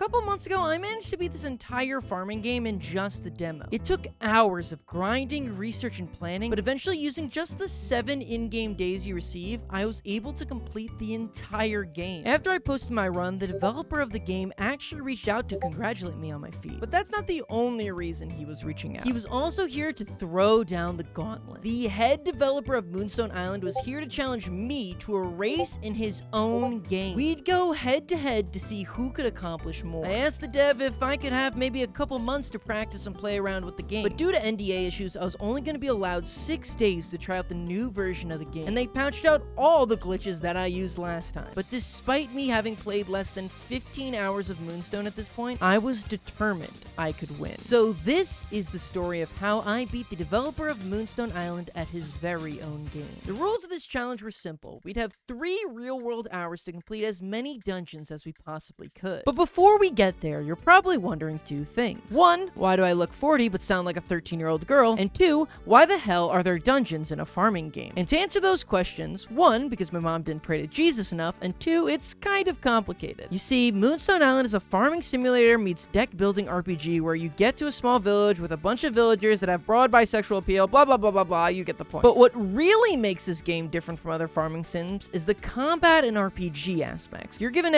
couple months ago, I managed to beat this entire farming game in just the demo. It took hours of grinding, research, and planning, but eventually using just the 7 in-game days you receive, I was able to complete the entire game. After I posted my run, the developer of the game actually reached out to congratulate me on my feat. But that's not the only reason he was reaching out. He was also here to throw down the gauntlet. The head developer of Moonstone Island was here to challenge me to a race in his own game. We'd go head to head to see who could accomplish more. I asked the dev if I could have maybe a couple months to practice and play around with the game, but due to NDA issues, I was only going to be allowed 6 days to try out the new version of the game, and they patched out all the glitches that I used last time. But despite me having played less than 15 hours of Moonstone at this point, I was determined I could win. So this is the story of how I beat the developer of Moonstone Island at his very own game. The rules of this challenge were simple. We'd have 3 real-world hours to complete as many dungeons as we possibly could. But before we get there, you're probably wondering 2 things. 1, why do I look 40 but sound like a 13-year-old girl? And 2, why the hell are there dungeons in a farming game? And to answer those questions, 1, because my mom didn't pray to Jesus enough, and 2, it's kind of complicated. You see, Moonstone Island is a farming simulator meets deck building RPG where you get to a small village with a bunch of villagers that have broad bisexual appeal, blah blah blah blah blah, you get the point. But what really makes this game different from other farming sims is the combat and RPG aspects. You're given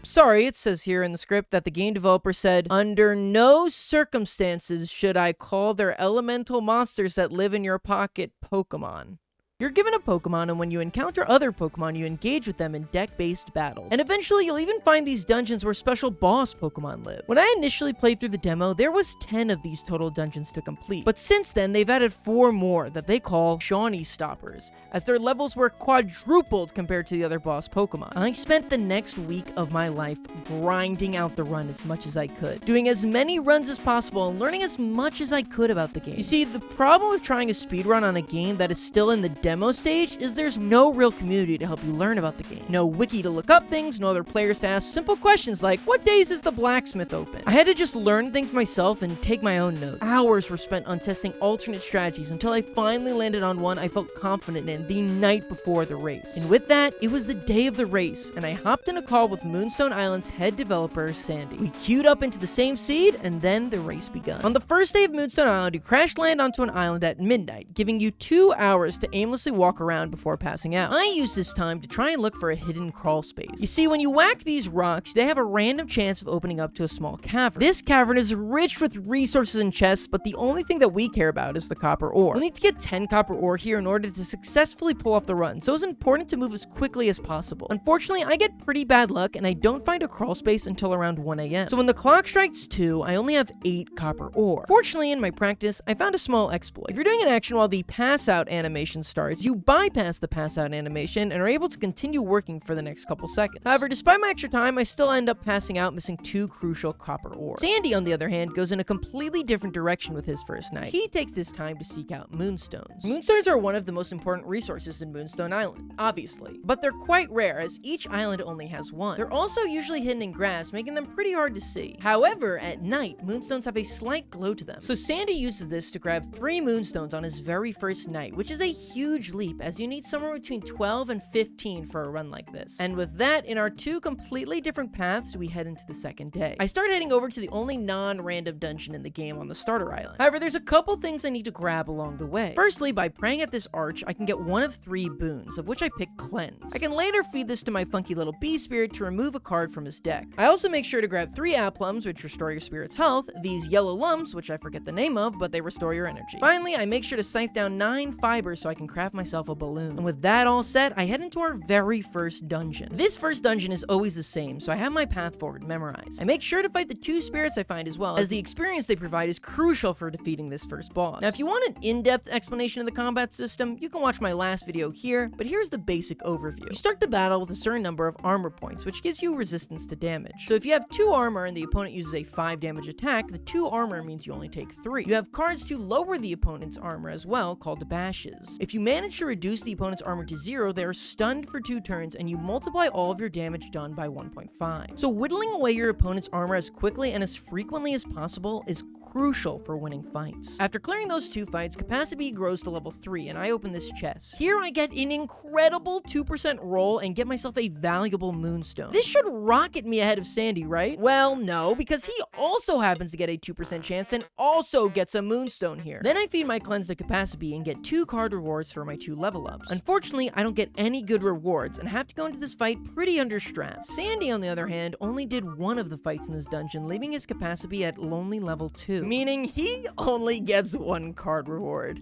sorry, it says here in the script that the game developer said, under no circumstances should I call their elemental monsters that live in your pocket Pokémon. You're given a Pokemon, and when you encounter other Pokemon, you engage with them in deck-based battles. And eventually, you'll even find these dungeons where special boss Pokemon live. When I initially played through the demo, there was 10 of these total dungeons to complete. But since then, they've added 4 more that they call Shawnee Stoppers, as their levels were quadrupled compared to the other boss Pokemon. I spent the next week of my life grinding out the run as much as I could, doing as many runs as possible and learning as much as I could about the game. You see, the problem with trying a speedrun on a game that is still in the demo stage is there's no real community to help you learn about the game. No wiki to look up things, no other players to ask simple questions like, what days is the blacksmith open? I had to just learn things myself and take my own notes. Hours were spent on testing alternate strategies until I finally landed on one I felt confident in the night before the race. And with that, it was the day of the race, and I hopped in a call with Moonstone Island's head developer, Sandy. We queued up into the same seed, and then the race begun. On the first day of Moonstone Island, you crash land onto an island at midnight, giving you 2 hours to aimlessly walk around before passing out. I used this time to try and look for a hidden crawl space. You see, when you whack these rocks, they have a random chance of opening up to a small cavern. This cavern is rich with resources and chests, but the only thing that we care about is the copper ore. We'll need to get 10 copper ore here in order to successfully pull off the run, so it's important to move as quickly as possible. Unfortunately, I get pretty bad luck, and I don't find a crawl space until around 1 a.m. So when the clock strikes 2, I only have 8 copper ore. Fortunately, in my practice, I found a small exploit. If you're doing an action while the pass out animation starts, you bypass the pass out animation and are able to continue working for the next couple seconds. However, despite my extra time, I still end up passing out, missing 2 crucial copper ore. Sandy, on the other hand, goes in a completely different direction with his first night. He takes this time to seek out moonstones. Moonstones are one of the most important resources in Moonstone Island, obviously, but they're quite rare as each island only has 1. They're also usually hidden in grass, making them pretty hard to see. However, at night, moonstones have a slight glow to them. So Sandy uses this to grab 3 moonstones on his very first night, which is a huge leap as you need somewhere between 12 and 15 for a run like this. And with that, in our 2 completely different paths, we head into the second day. I start heading over to the only non-random dungeon in the game on the starter island. However, there's a couple things I need to grab along the way. Firstly, by praying at this arch, I can get one of 3 boons, of which I pick Cleanse. I can later feed this to my funky little bee spirit to remove a card from his deck. I also make sure to grab 3 applums, which restore your spirit's health, these yellow lumps, which I forget the name of, but they restore your energy. Finally, I make sure to scythe down 9 fibers so I can craft myself a balloon. And with that all set, I head into our very first dungeon. This first dungeon is always the same, so I have my path forward memorized. I make sure to fight the 2 spirits I find as well, as the experience they provide is crucial for defeating this first boss. Now, if you want an in-depth explanation of the combat system, you can watch my last video here, but here's the basic overview. You start the battle with a certain number of armor points, which gives you resistance to damage. So if you have 2 armor and the opponent uses a 5 damage attack, the 2 armor means you only take 3. You have cards to lower the opponent's armor as well, called bashes. If you manage to reduce the opponent's armor to 0, they are stunned for 2 turns, and you multiply all of your damage done by 1.5. So whittling away your opponent's armor as quickly and as frequently as possible is crucial for winning fights. After clearing those 2 fights, capacity grows to level 3, and I open this chest. Here I get an incredible 2% roll and get myself a valuable Moonstone. This should rocket me ahead of Sandy, right? Well, no, because he also happens to get a 2% chance and also gets a Moonstone here. Then I feed my cleanse to capacity and get 2 card rewards for my 2 level ups. Unfortunately, I don't get any good rewards and have to go into this fight pretty understrapped. Sandy, on the other hand, only did 1 of the fights in this dungeon, leaving his capacity at lonely level 2, meaning he only gets 1 card reward.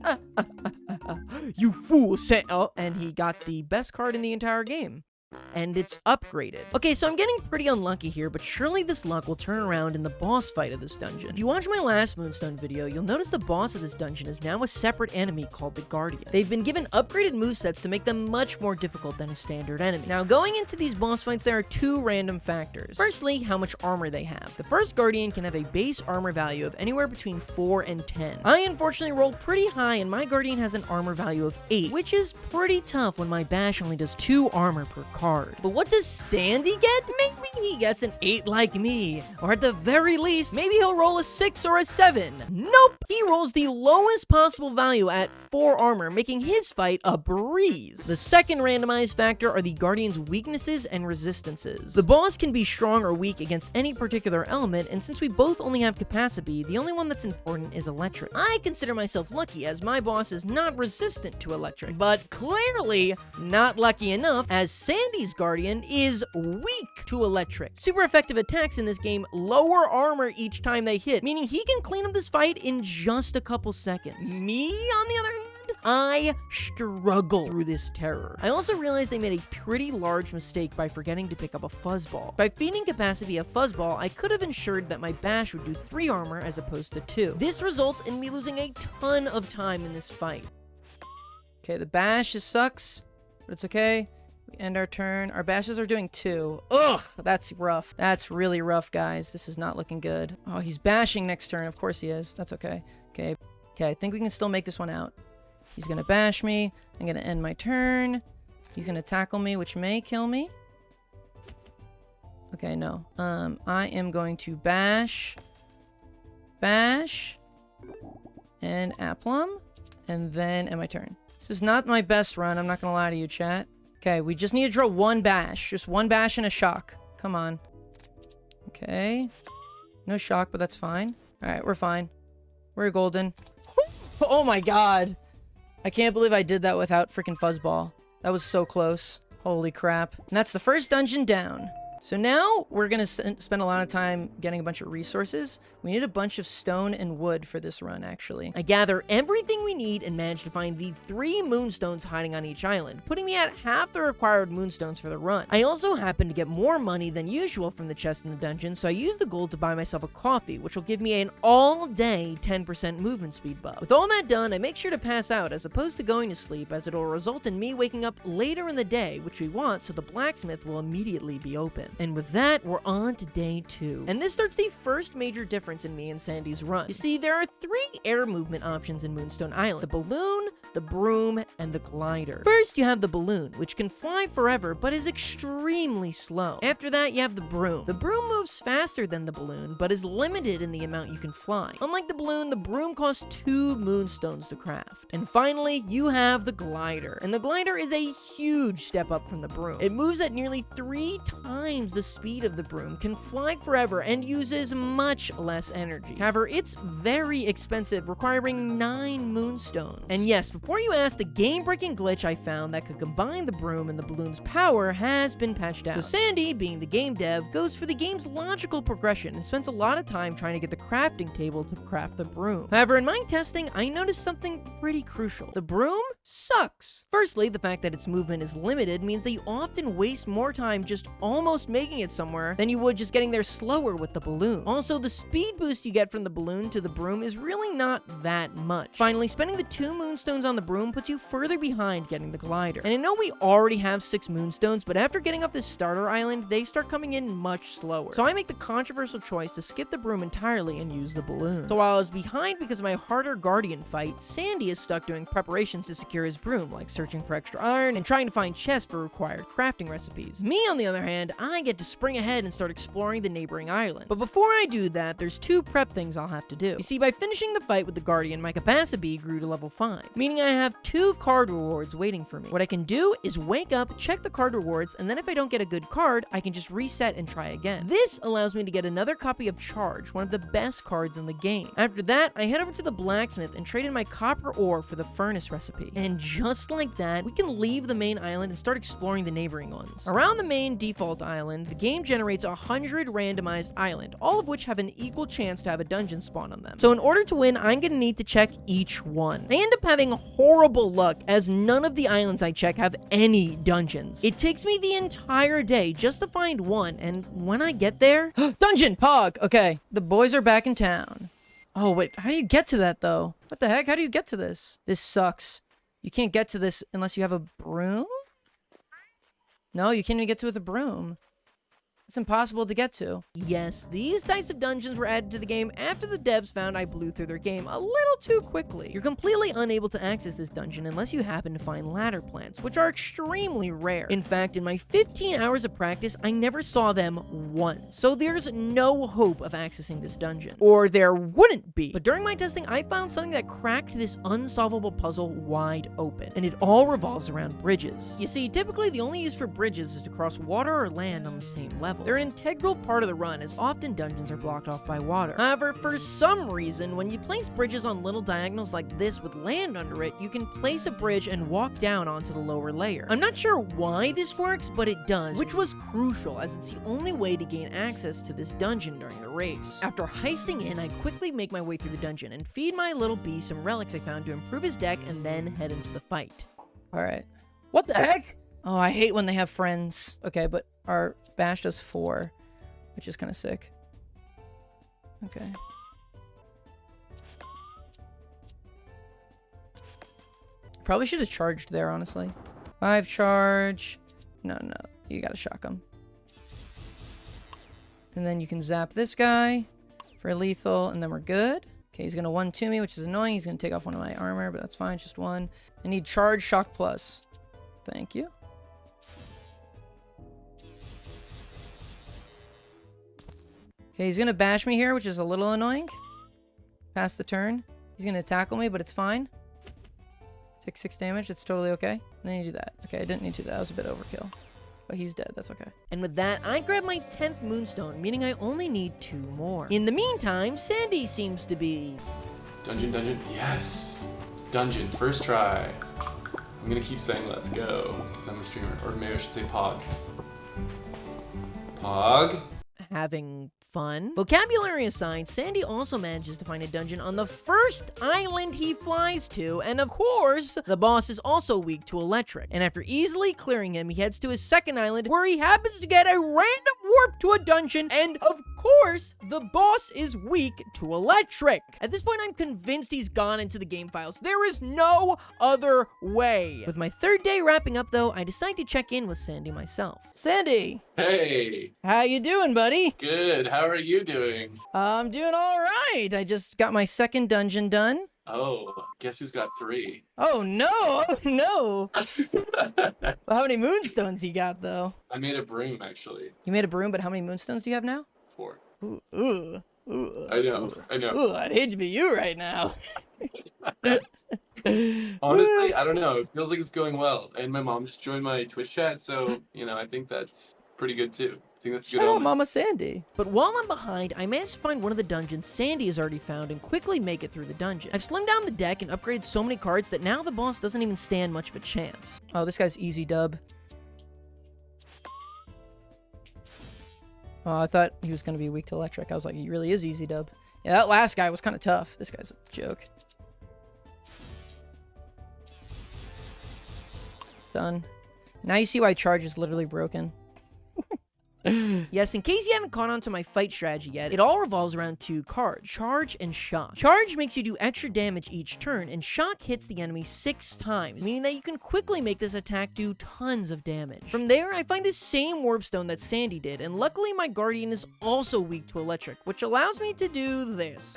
You fool, oh, and he got the best card in the entire game. And it's upgraded. Okay, so I'm getting pretty unlucky here, but surely this luck will turn around in the boss fight of this dungeon. If you watch my last Moonstone video, you'll notice the boss of this dungeon is now a separate enemy called the Guardian. They've been given upgraded movesets to make them much more difficult than a standard enemy. Now, going into these boss fights, there are 2 random factors. Firstly, how much armor they have. The first Guardian can have a base armor value of anywhere between 4 and 10. I unfortunately rolled pretty high, and my Guardian has an armor value of 8, which is pretty tough when my bash only does 2 armor per card. But what does Sandy get? Maybe he gets an 8 like me. Or at the very least, maybe he'll roll a 6 or a 7. Nope! He rolls the lowest possible value at 4 armor, making his fight a breeze. The second randomized factor are the Guardian's weaknesses and resistances. The boss can be strong or weak against any particular element, and since we both only have capacity, the only one that's important is electric. I consider myself lucky as my boss is not resistant to electric, but clearly not lucky enough as Sandy's Guardian is weak to electric. Super effective attacks in this game lower armor each time they hit, meaning he can clean up this fight in just a couple seconds. Me, on the other hand, I struggle through this terror. I also realized I made a pretty large mistake by forgetting to pick up a fuzzball. By feeding capacity a fuzzball, I could have ensured that my bash would do 3 armor as opposed to 2. This results in me losing a ton of time in this fight. Okay, the bash sucks, but it's okay. We end our turn. Our bashes are doing 2. Ugh, that's rough. That's really rough, guys. This is not looking good. Oh, he's bashing next turn. Of course he is. That's okay. Okay, I think we can still make this one out. He's gonna bash me. I'm gonna end my turn. He's gonna tackle me, which may kill me. Okay, no. I am going to bash, and Applum, and then end my turn. This is not my best run. I'm not gonna lie to you, chat. Okay, we just need to draw 1 bash. Just 1 bash and a shock. Come on. Okay. No shock, but that's fine. Alright, we're fine. We're golden. Oh my god. I can't believe I did that without freaking fuzzball. That was so close. Holy crap. And that's the first dungeon down. So now we're going to spend a lot of time getting a bunch of resources. We need a bunch of stone and wood for this run, actually. I gather everything we need and manage to find the 3 moonstones hiding on each island, putting me at half the required moonstones for the run. I also happen to get more money than usual from the chest in the dungeon, so I use the gold to buy myself a coffee, which will give me an all-day 10% movement speed buff. With all that done, I make sure to pass out as opposed to going to sleep, as it'll result in me waking up later in the day, which we want, so the blacksmith will immediately be open. And with that, we're on to day 2. And this starts the first major difference in me and Sandy's run. You see, there are 3 air movement options in Moonstone Island: the balloon, the broom, and the glider. First, you have the balloon, which can fly forever, but is extremely slow. After that, you have the broom. The broom moves faster than the balloon, but is limited in the amount you can fly. Unlike the balloon, the broom costs 2 moonstones to craft. And finally, you have the glider. And the glider is a huge step up from the broom. It moves at nearly 3 times the speed of the broom, can fly forever, and uses much less energy. However, it's very expensive, requiring 9 moonstones. And yes, before you ask, the game-breaking glitch I found that could combine the broom and the balloon's power has been patched out. So Sandy, being the game dev, goes for the game's logical progression and spends a lot of time trying to get the crafting table to craft the broom. However, in my testing, I noticed something pretty crucial. The broom sucks. Firstly, the fact that its movement is limited means that you often waste more time just almost making it somewhere than you would just getting there slower with the balloon. Also, the speed boost you get from the balloon to the broom is really not that much. Finally, spending the 2 moonstones on the broom puts you further behind getting the glider. And I know we already have 6 moonstones, but after getting off this starter island, they start coming in much slower. So I make the controversial choice to skip the broom entirely and use the balloon. So while I was behind because of my harder guardian fight, Sandy is stuck doing preparations to secure his broom, like searching for extra iron and trying to find chests for required crafting recipes. Me, on the other hand, I I get to spring ahead and start exploring the neighboring islands. But before I do that, there's 2 prep things I'll have to do. You see, by finishing the fight with the Guardian, my capacity grew to level 5, meaning I have 2 card rewards waiting for me. What I can do is wake up, check the card rewards, and then if I don't get a good card, I can just reset and try again. This allows me to get another copy of Charge, one of the best cards in the game. After that, I head over to the blacksmith and trade in my copper ore for the furnace recipe. And just like that, we can leave the main island and start exploring the neighboring ones. Around the main default island, the game generates 100 randomized islands, all of which have an equal chance to have a dungeon spawn on them. So in order to win, I'm gonna need to check each one. I end up having horrible luck, as none of the islands I check have any dungeons. It takes me the entire day just to find one, and when I get there... Dungeon! Pog! Okay, the boys are back in town. Oh, wait, how do you get to that, though? What the heck? How do you get to this? This sucks. You can't get to this unless you have a broom? No, you can't even get to it with a broom. It's impossible to get to. Yes, these types of dungeons were added to the game after the devs found I blew through their game a little too quickly. You're completely unable to access this dungeon unless you happen to find ladder plants, which are extremely rare. In fact, in my 15 hours of practice, I never saw them once. So there's no hope of accessing this dungeon. Or there wouldn't be. But during my testing, I found something that cracked this unsolvable puzzle wide open. And it all revolves around bridges. You see, typically the only use for bridges is to cross water or land on the same level. They're an integral part of the run, as often dungeons are blocked off by water. However, for some reason, when you place bridges on little diagonals like this with land under it, you can place a bridge and walk down onto the lower layer. I'm not sure why this works, but it does, which was crucial, as it's the only way to gain access to this dungeon during the race. After heisting in, I quickly make my way through the dungeon and feed my little bee some relics I found to improve his deck, and then head into the fight. Alright. What the heck? Oh, I hate when they have friends. Okay, but our bash does 4, which is kind of sick. Okay. Probably should have charged there, honestly. 5 charge. No, you gotta shock him. And then you can zap this guy for lethal, and then we're good. Okay, he's gonna 1-2 me, which is annoying. He's gonna take off one of my armor, but that's fine, just 1. I need charge, shock plus. Thank you. Okay, he's gonna bash me here, which is a little annoying. Pass the turn. He's gonna tackle me, but it's fine. Take 6 damage, it's totally okay. And then you do that. Okay, I didn't need to do that. That was a bit overkill. But he's dead, that's okay. And with that, I grab my 10th Moonstone, meaning I only need 2 more. In the meantime, Sandy seems to be... Dungeon, yes! Dungeon, first try. I'm gonna keep saying let's go, because I'm a streamer. Or maybe I should say Pog. Pog? Having fun. Vocabulary aside, Sandy also manages to find a dungeon on the first island he flies to, and of course, the boss is also weak to electric. And after easily clearing him, he heads to his second island, where he happens to get a random warp to a dungeon, and of course, the boss is weak to electric. At this point, I'm convinced he's gone into the game files. There is no other way. With my 3rd day wrapping up, though, I decide to check in with Sandy myself. Sandy! Hey! How you doing, buddy? Good, how are you doing? I'm doing all right. I just got my 2nd dungeon done. Oh, guess who's got 3? Oh no, oh no. How many moonstones you got, though? I made a broom, actually. You made a broom, but how many moonstones do you have now? 4. Ooh. I know. Ooh, I'd hate to be you right now. Honestly, I don't know. It feels like it's going well. And my mom just joined my Twitch chat, so, I think that's pretty good, too. I think that's a good Shout out omen. Mama Sandy. But while I'm behind, I managed to find one of the dungeons Sandy has already found and quickly make it through the dungeon. I've slimmed down the deck and upgraded so many cards that now the boss doesn't even stand much of a chance. Oh, this guy's easy dub. Oh, I thought he was going to be weak to electric. I was like, he really is easy dub. Yeah, that last guy was kind of tough. This guy's a joke. Done. Now you see why charge is literally broken. Yes, in case you haven't caught on to my fight strategy yet, it all revolves around 2 cards, Charge and Shock. Charge makes you do extra damage each turn, and Shock hits the enemy 6 times, meaning that you can quickly make this attack do tons of damage. From there, I find this same warpstone that Sandy did, and luckily my Guardian is also weak to electric, which allows me to do this.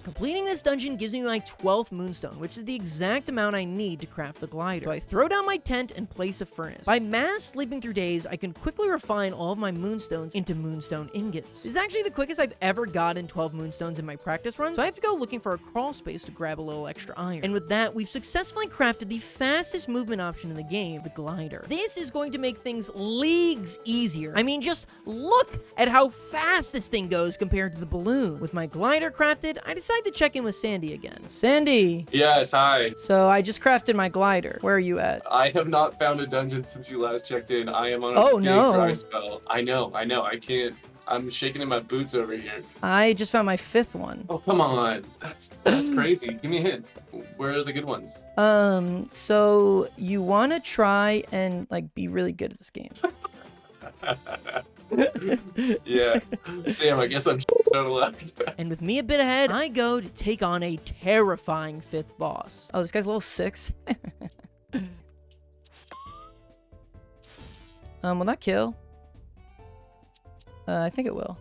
Completing this dungeon gives me my 12th Moonstone, which is the exact amount I need to craft the glider. So I throw down my tent and place a furnace. By mass sleeping through days, I can quickly refine all of my Moonstones into Moonstone ingots. This is actually the quickest I've ever gotten 12 Moonstones in my practice runs, so I have to go looking for a crawl space to grab a little extra iron. And with that, we've successfully crafted the fastest movement option in the game, the glider. This is going to make things leagues easier. I mean, just look at how fast this thing goes compared to the balloon. With my glider crafted, I decided to check in with Sandy again. Sandy! Yes, hi. So I just crafted my glider. Where are you at? I have not found a dungeon since you last checked in. I am on a dry spell. I know. I can't. I'm shaking in my boots over here. I just found my 5th one. Oh, come on. That's crazy. Give me a hint. Where are the good ones? So you want to try and, like, be really good at this game. Yeah. Damn, I guess I'm out of luck. And with me a bit ahead, I go to take on a terrifying 5th boss. Oh, this guy's level 6. Will that kill? I think it will.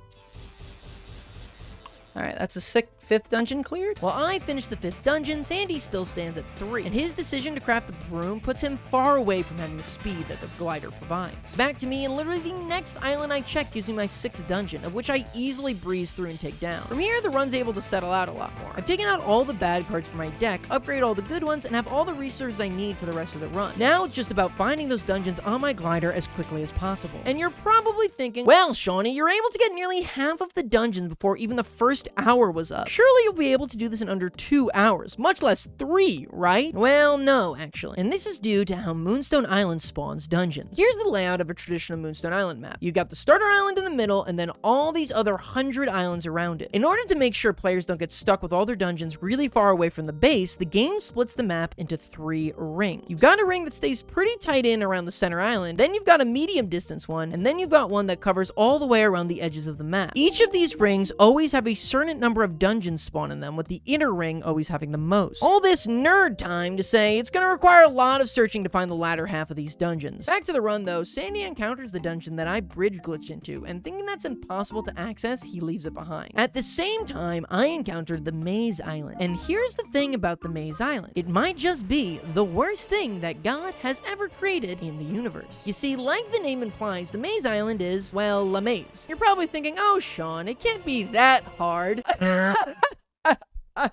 Alright, that's a sick 5th dungeon cleared. While I finished the 5th dungeon, Sandy still stands at 3, and his decision to craft the broom puts him far away from having the speed that the glider provides. Back to me, and literally the next island I check gives me my 6th dungeon, of which I easily breeze through and take down. From here, the run's able to settle out a lot more. I've taken out all the bad cards from my deck, upgrade all the good ones, and have all the resources I need for the rest of the run. Now it's just about finding those dungeons on my glider as quickly as possible. And you're probably thinking, well, Shawnee, you're able to get nearly half of the dungeons before even the first hour was up. Surely you'll be able to do this in under 2 hours, much less 3, right? Well, no, actually. And this is due to how Moonstone Island spawns dungeons. Here's the layout of a traditional Moonstone Island map. You've got the starter island in the middle, and then all these other 100 islands around it. In order to make sure players don't get stuck with all their dungeons really far away from the base, the game splits the map into 3 rings. You've got a ring that stays pretty tight in around the center island, then you've got a medium distance one, and then you've got one that covers all the way around the edges of the map. Each of these rings always have a certain number of dungeons spawn in them, with the inner ring always having the most. All this nerd time to say it's going to require a lot of searching to find the latter half of these dungeons. Back to the run though, Sandy encounters the dungeon that I bridge glitched into, and thinking that's impossible to access, he leaves it behind. At the same time, I encountered the Maze Island, and here's the thing about the Maze Island. It might just be the worst thing that God has ever created in the universe. You see, like the name implies, the Maze Island is, well, a maze. You're probably thinking, oh Sean, it can't be that hard.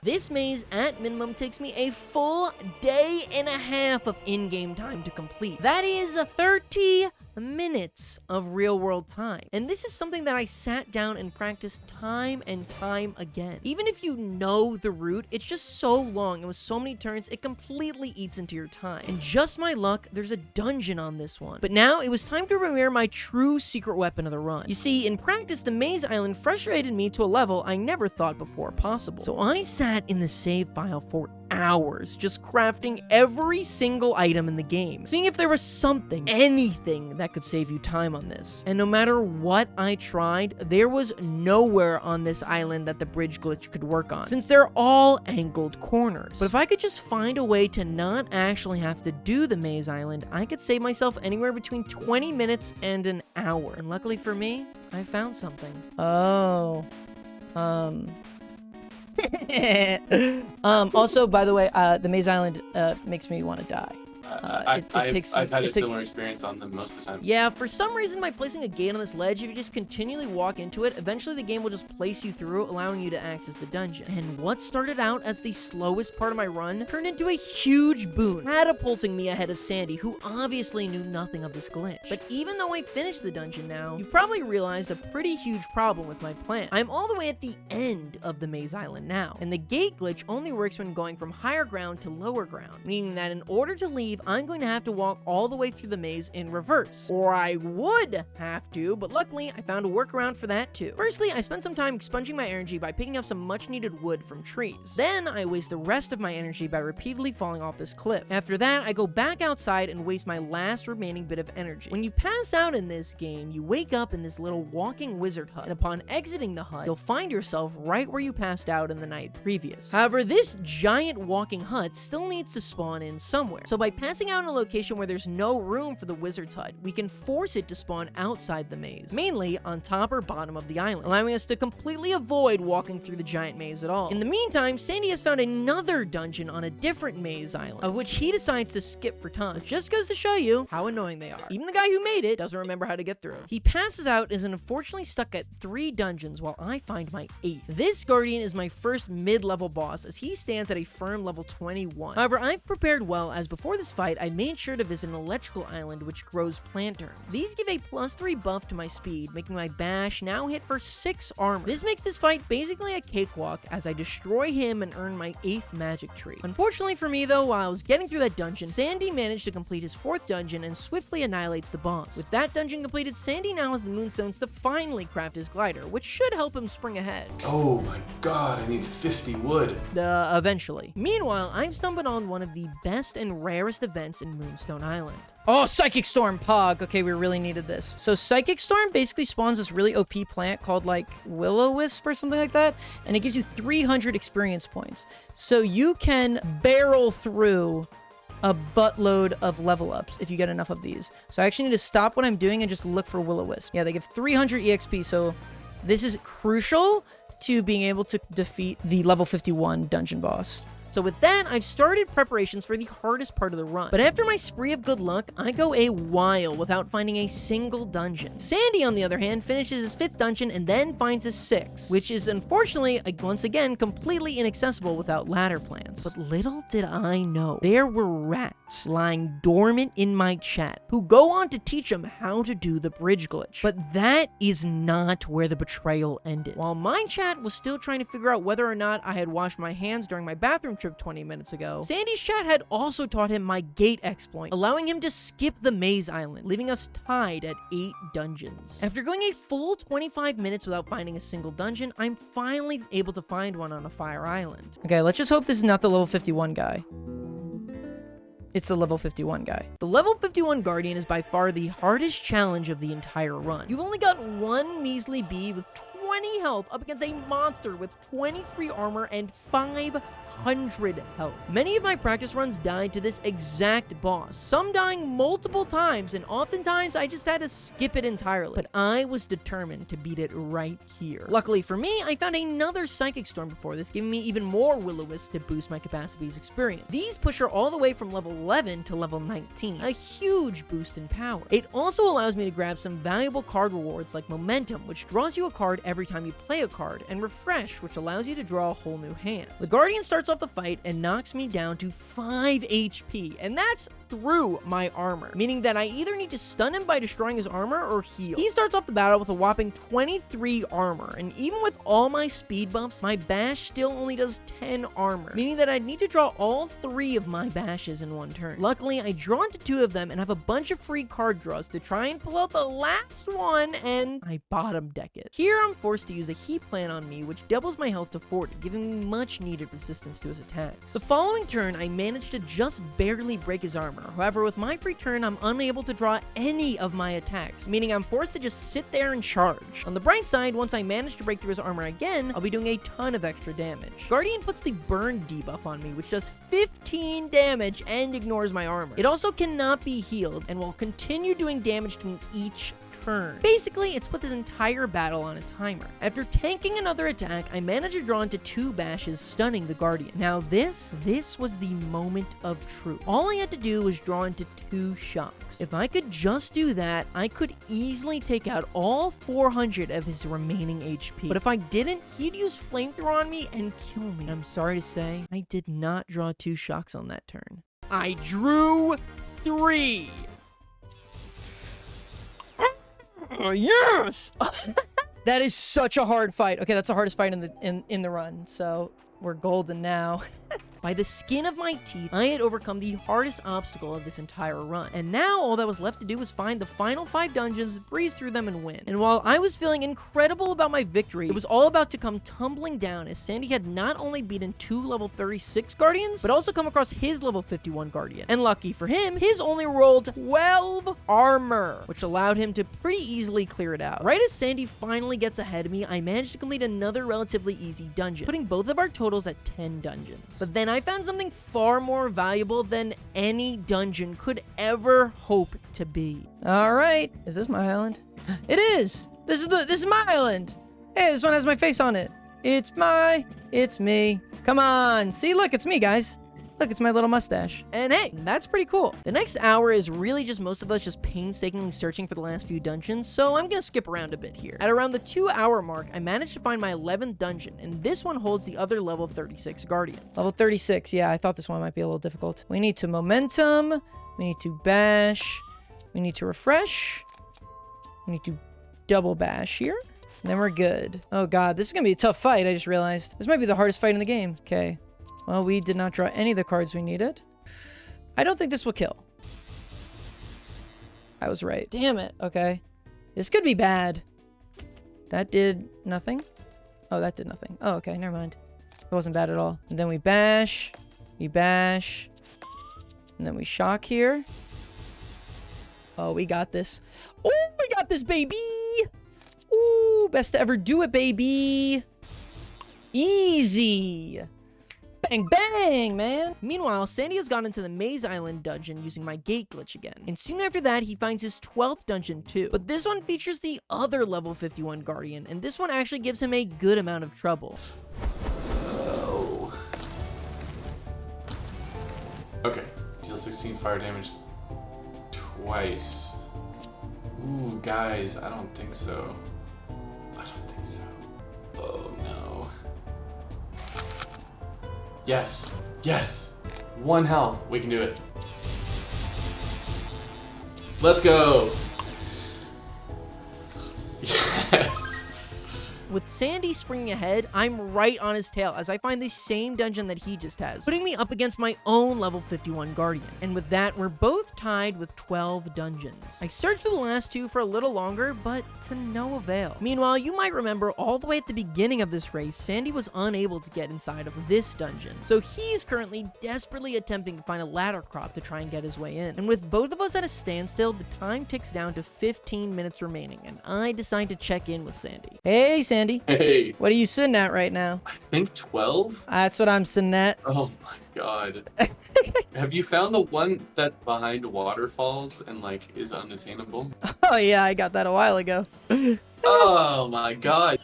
This maze, at minimum, takes me a full day and a half of in-game time to complete. That is 30 minutes of real-world time. And this is something that I sat down and practiced time and time again. Even if you know the route, it's just so long and with so many turns, it completely eats into your time. And just my luck, there's a dungeon on this one. But now, it was time to premiere my true secret weapon of the run. You see, in practice, the Maze Island frustrated me to a level I never thought before possible. So I sat in the save file for hours, just crafting every single item in the game, seeing if there was something, anything that could save you time on this. And no matter what I tried, there was nowhere on this island that the bridge glitch could work on, since they're all angled corners. But if I could just find a way to not actually have to do the Maze Island, I could save myself anywhere between 20 minutes and an hour. And luckily for me, I found something. Also, by the way, the Maze Island makes me want to die. I've had a similar experience on them most of the time. Yeah, for some reason, by placing a gate on this ledge, if you just continually walk into it, eventually the game will just place you through, allowing you to access the dungeon. And what started out as the slowest part of my run turned into a huge boon, catapulting me ahead of Sandy, who obviously knew nothing of this glitch. But even though I finished the dungeon now, you've probably realized a pretty huge problem with my plan. I'm all the way at the end of the Maze Island now, and the gate glitch only works when going from higher ground to lower ground, meaning that in order to leave, I'm going to have to walk all the way through the maze in reverse. Or I would have to, but luckily I found a workaround for that too. Firstly, I spent some time expunging my energy by picking up some much needed wood from trees. Then I waste the rest of my energy by repeatedly falling off this cliff. After that, I go back outside and waste my last remaining bit of energy. When you pass out in this game, you wake up in this little walking wizard hut, and upon exiting the hut, you'll find yourself right where you passed out in the night previous. However, this giant walking hut still needs to spawn in somewhere. So by passing passing out in a location where there's no room for the wizard's hut, we can force it to spawn outside the maze, mainly on top or bottom of the island, allowing us to completely avoid walking through the giant maze at all. In the meantime, Sandy has found another dungeon on a different maze island, of which he decides to skip for time. It just goes to show you how annoying they are. Even the guy who made it doesn't remember how to get through. He passes out and is unfortunately stuck at 3 dungeons while I find my 8th. This guardian is my first mid-level boss, as he stands at a firm level 21. However, I've prepared well, as before this fight, I made sure to visit an electrical island which grows planterns. These give a +3 buff to my speed, making my bash now hit for 6 armor. This makes this fight basically a cakewalk, as I destroy him and earn my 8th magic tree. Unfortunately for me though, while I was getting through that dungeon, Sandy managed to complete his 4th dungeon and swiftly annihilates the boss. With that dungeon completed, Sandy now has the moonstones to finally craft his glider, which should help him spring ahead. Oh my god, I need 50 wood. Eventually. Meanwhile, I've stumbled on one of the best and rarest events in Moonstone Island. Oh, Psychic Storm, Pog. Okay, we really needed this. So Psychic Storm basically spawns this really OP plant called like Will-O-Wisp or something like that, and it gives you 300 experience points. So you can barrel through a buttload of level ups if you get enough of these. So I actually need to stop what I'm doing and just look for Will-O-Wisp. Yeah, they give 300 EXP, so this is crucial to being able to defeat the level 51 dungeon boss. So with that, I've started preparations for the hardest part of the run. But after my spree of good luck, I go a while without finding a single dungeon. Sandy, on the other hand, finishes his 5th dungeon and then finds his 6th, which is unfortunately, once again, completely inaccessible without ladder plants. But little did I know, there were rats lying dormant in my chat, who go on to teach him how to do the bridge glitch. But that is not where the betrayal ended. While my chat was still trying to figure out whether or not I had washed my hands during my bathroom trip 20 minutes ago, Sandy's chat had also taught him my gate exploit, allowing him to skip the maze island, leaving us tied at 8 dungeons. After going a full 25 minutes without finding a single dungeon, I'm finally able to find one on a fire island. Okay, let's just hope this is not the level 51 guy. It's the level 51 guy. The level 51 Guardian is by far the hardest challenge of the entire run. You've only got one measly bee with 20 health up against a monster with 23 armor and 500 health. Many of my practice runs died to this exact boss, some dying multiple times, and oftentimes I just had to skip it entirely. But I was determined to beat it right here. Luckily for me, I found another Psychic Storm before this, giving me even more Will-O-Wisp to boost my capacity's experience. These push her all the way from level 11 to level 19, a huge boost in power. It also allows me to grab some valuable card rewards like Momentum, which draws you a card every time you play a card, and Refresh, which allows you to draw a whole new hand. The Guardian starts off the fight and knocks me down to 5 HP, and that's through my armor, meaning that I either need to stun him by destroying his armor or heal. He starts off the battle with a whopping 23 armor, and even with all my speed buffs, my bash still only does 10 armor, meaning that I'd need to draw all 3 of my bashes in one turn. Luckily, I draw into 2 of them and have a bunch of free card draws to try and pull out the last one, and I bottom deck it. Here, I'm forced to use a heat plant on me, which doubles my health to 40, giving me much needed resistance to his attacks. The following turn, I managed to just barely break his armor. However, with my free turn, I'm unable to draw any of my attacks, meaning I'm forced to just sit there and charge. On the bright side, once I manage to break through his armor again, I'll be doing a ton of extra damage. Guardian puts the burn debuff on me, which does 15 damage and ignores my armor. It also cannot be healed and will continue doing damage to me each turn. Basically, it's put this entire battle on a timer. After tanking another attack, I managed to draw into 2 bashes, stunning the Guardian. Now this was the moment of truth. All I had to do was draw into 2 shocks. If I could just do that, I could easily take out all 400 of his remaining HP. But if I didn't, he'd use flamethrower on me and kill me. I'm sorry to say, I did not draw 2 shocks on that turn. I drew 3. Oh, yes! That is such a hard fight. Okay, that's the hardest fight in the run, so we're golden now. By the skin of my teeth, I had overcome the hardest obstacle of this entire run. And now all that was left to do was find the final 5 dungeons, breeze through them, and win. And while I was feeling incredible about my victory, it was all about to come tumbling down, as Sandy had not only beaten 2 level 36 Guardians, but also come across his level 51 Guardian. And lucky for him, his only rolled 12 armor, which allowed him to pretty easily clear it out. Right as Sandy finally gets ahead of me, I managed to complete another relatively easy dungeon, putting both of our totals at 10 dungeons. But then I found something far more valuable than any dungeon could ever hope to be. All right, is this my island? It is. This is my island. Hey, this one has my face on it. It's me. Come on, see, look, it's me, guys. Look, it's my little mustache. And hey, that's pretty cool. The next hour is really just most of us just painstakingly searching for the last few dungeons, so I'm gonna skip around a bit here. At around the 2-hour mark, I managed to find my 11th dungeon, and this one holds the other level 36 guardian. Level 36, yeah, I thought this one might be a little difficult. We need to momentum, we need to bash, we need to refresh, we need to double bash here, and then we're good. Oh god, this is gonna be a tough fight, I just realized. This might be the hardest fight in the game. Okay. Well, we did not draw any of the cards we needed. I don't think this will kill. I was right. Damn it. Okay. This could be bad. That did nothing. Oh, that did nothing. Oh, okay. Never mind. It wasn't bad at all. And then we bash. We bash. And then we shock here. Oh, we got this. Oh, we got this, baby. Ooh, best to ever do it, baby. Easy. Bang, bang, man! Meanwhile, Sandy has gone into the Maze Island dungeon using my gate glitch again. And soon after that, he finds his 12th dungeon too. But this one features the other level 51 guardian, and this one actually gives him a good amount of trouble. Oh. Okay, deal 16 fire damage twice. Ooh, guys, I don't think so. I don't think so. Oh no. Yes. Yes. 1 health. We can do it. Let's go. Yes. With Sandy springing ahead, I'm right on his tail as I find the same dungeon that he just has, putting me up against my own level 51 guardian. And with that, we're both tied with 12 dungeons. I searched for the last 2 for a little longer, but to no avail. Meanwhile, you might remember all the way at the beginning of this race, Sandy was unable to get inside of this dungeon. So he's currently desperately attempting to find a ladder crop to try and get his way in. And with both of us at a standstill, the time ticks down to 15 minutes remaining, and I decide to check in with Sandy. Hey, Sandy. Hey. What are you sitting at right now? I think 12? That's what I'm sitting at. Oh my god. Have you found the one that's behind waterfalls and like is unattainable? Oh yeah, I got that a while ago. Oh my god.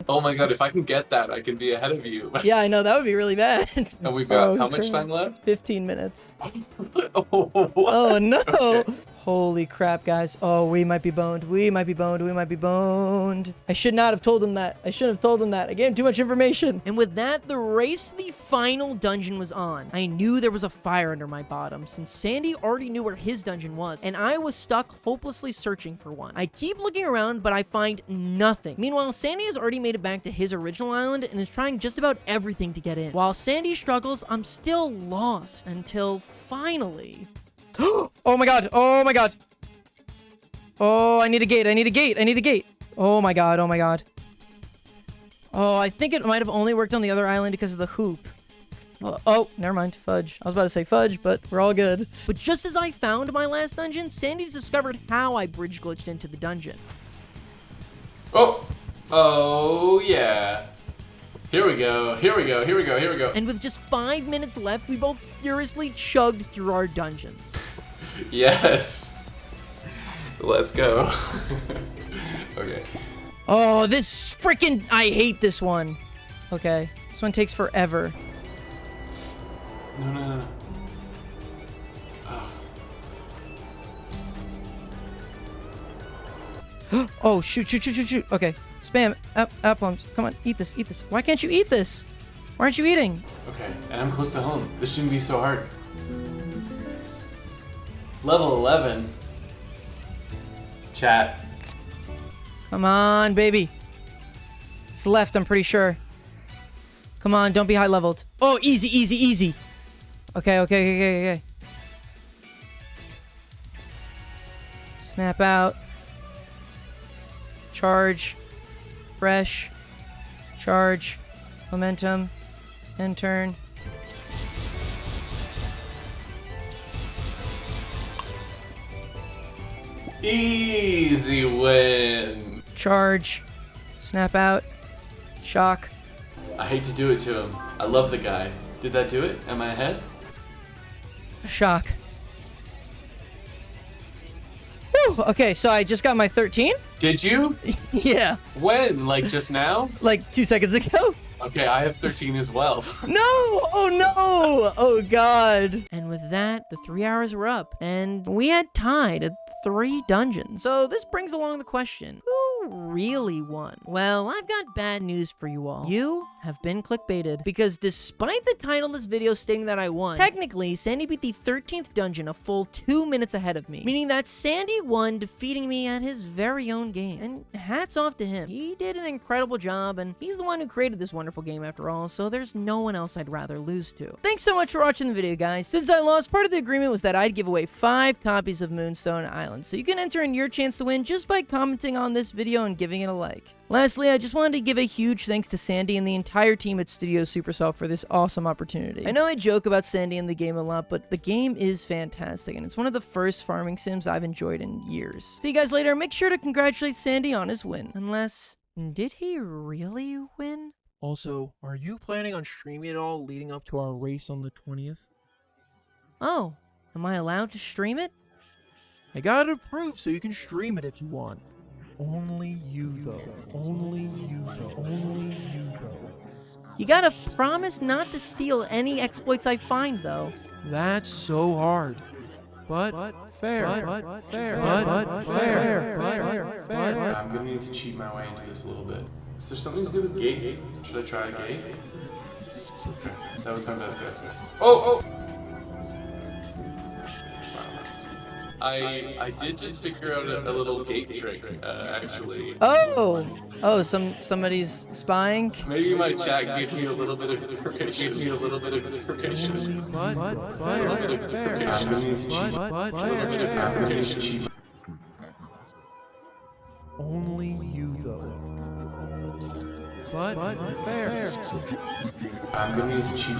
Oh my god, if I can get that, I can be ahead of you. Yeah, I know, that would be really bad. And we've got how much time left? 15 minutes. What? Oh no. Okay. Holy crap, guys. Oh, we might be boned. We might be boned. We might be boned. I should not have told him that. I shouldn't have told him that. I gave him too much information. And with that, the race to the final dungeon was on. I knew there was a fire under my bottom since Sandy already knew where his dungeon was, and I was stuck hopelessly searching for one. I keep looking around, but I find nothing. Meanwhile, Sandy has already made it back to his original island and is trying just about everything to get in. While Sandy struggles, I'm still lost until finally... Oh my god, oh my god. Oh, I need a gate, I need a gate, I need a gate. Oh my god, oh my god. Oh, I think it might have only worked on the other island because of the hoop. Oh, never mind, fudge. I was about to say fudge, but we're all good. But just as I found my last dungeon, Sandy discovered how I bridge glitched into the dungeon. Oh! Oh, yeah. Here we go, here we go, here we go, here we go. And with just 5 minutes left, we both furiously chugged through our dungeons. Yes. Let's go. Okay. Oh, this freaking... I hate this one. Okay. This one takes forever. No, no, no, no. Oh. Oh, shoot, shoot, shoot, shoot, shoot. Okay. Spam. Plums. Come on, eat this, eat this. Why can't you eat this? Why aren't you eating? Okay, and I'm close to home. This shouldn't be so hard. Level 11. Chat. Come on, baby. It's left, I'm pretty sure. Come on, don't be high leveled. Oh, easy, easy, easy. Okay, okay, okay, okay, okay. Snap out. Charge. Fresh. Charge. Momentum. End turn. Easy win. Charge. Snap out. Shock. I hate to do it to him. I love the guy. Did that do it? Am I ahead? Shock. Whew, okay, so I just got my 13? Did you? Yeah. When? Like just now? Like 2 seconds ago? Okay, I have 13 as well. No! Oh no! Oh god. And with that, the 3 hours were up, and we had tied at 3 dungeons. So this brings along the question, who really won? Well, I've got bad news for you all. You have been clickbaited, because despite the title of this video stating that I won, technically, Sandy beat the 13th dungeon a full 2 minutes ahead of me, meaning that Sandy won, defeating me at his very own game. And hats off to him. He did an incredible job, and he's the one who created this wonderful game after all, so there's no one else I'd rather lose to. Thanks so much for watching the video, guys. Since I lost, part of the agreement was that I'd give away 5 copies of Moonstone Island, so you can enter in your chance to win just by commenting on this video and giving it a like. Lastly, I just wanted to give a huge thanks to Sandy and the entire team at Studio Supersoft for this awesome opportunity. I know I joke about Sandy and the game a lot, but the game is fantastic, and it's one of the first farming sims I've enjoyed in years. See you guys later. Make sure to congratulate Sandy on his win. Unless, did he really win? Also, are you planning on streaming it all leading up to our race on the 20th? Oh, am I allowed to stream it? I got it approved so you can stream it if you want. Only you though. Only you though. Only you though. You gotta promise not to steal any exploits I find, though. That's so hard. But fair. But fair. But fair. I'm gonna need to cheat my way into this a little bit. Is there something to do with gates? Should I try a gate? Okay, that was my best guess. Oh! I did just figure out a little gate trick, actually. Oh, somebody's spying? Maybe my chat gave me a little bit of information. Only but fair. I'm gonna need to cheat. Only you though. But fair. I'm gonna need to cheat.